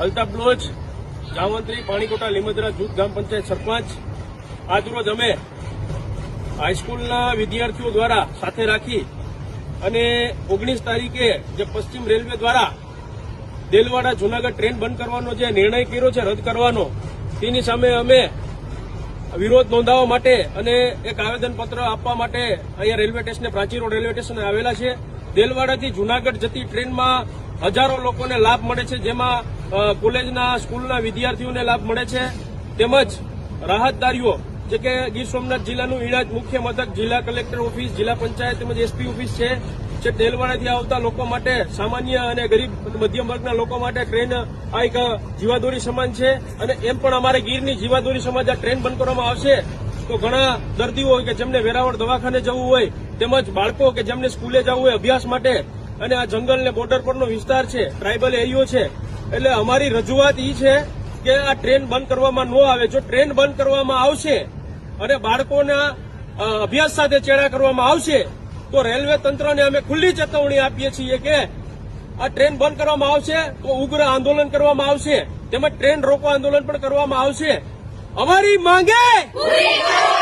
અલ્તાફ બ્લોચ, જામવંત્રી, પાણીકોટા, લીમદરા જૂથ ગ્રામ પંચાયત સરપંચ. આજરોજ અમે હાઈસ્કૂલના વિદ્યાર્થીઓ દ્વારા સાથે રાખી અને 19 તારીખે જે પશ્ચિમ રેલવે દ્વારા દેલવાડા જૂનાગઢ ટ્રેન બંધ કરવાનો જે નિર્ણય કર્યો છે, રદ કરવાનો, તેની સામે અમે વિરોધ નોંધાવવા માટે અને એક આવેદનપત્ર આપવા માટે અહીંયા રેલવે સ્ટેશને, પ્રાચી રોડ રેલવે સ્ટેશને આવેલા છે. દેલવાડાથી જૂનાગઢ જતી ટ્રેનમાં હજારો લોકોને લાભ મળે છે, જેમાં કોલેજના, સ્કૂલના વિદ્યાર્થીઓને લાભ મળે છે, તેમજ રાહતદારીઓ જે કે ગીર સોમનાથ જિલ્લાનું ઈણાજ મુખ્ય મથક, જિલ્લા કલેક્ટર ઓફિસ, જિલ્લા પંચાયત તેમજ એસપી ઓફિસ છે. જે દેલવાડાથી આવતા લોકો માટે, સામાન્ય અને ગરીબ મધ્યમ વર્ગના લોકો માટે ટ્રેન આ એક જીવાદોરી સમાન છે. અને એમ પણ અમારે ગીરની જીવાદોરી સમાજ આ ટ્રેન બંધ કરવામાં આવશે તો ઘણા દર્દીઓ હોય કે જેમને વેરાવળ દવાખાને જવું હોય, તેમજ બાળકો કે જેમને સ્કૂલે જવું હોય અભ્યાસ માટે, અને આ જંગલ ને બોર્ડર પરનો વિસ્તાર છે, ટ્રાઇબલ એરિયો છે, એટલે અમારી રજૂઆત એ છે કે આ ટ્રેન બંધ કરવામાં ન આવે. જો ટ્રેન બંધ કરવામાં આવશે અને બાળકોના અભ્યાસ સાથે ચેડા કરવામાં આવશે તો રેલવે તંત્રને અમે ખુલ્લી ચેતવણી આપીએ છીએ કે આ ટ્રેન બંધ કરવામાં આવશે તો ઉગ્ર આંદોલન કરવામાં આવશે, તેમજ ટ્રેન રોકો આંદોલન પણ કરવામાં આવશે. અમારી માંગે પૂરી કરો.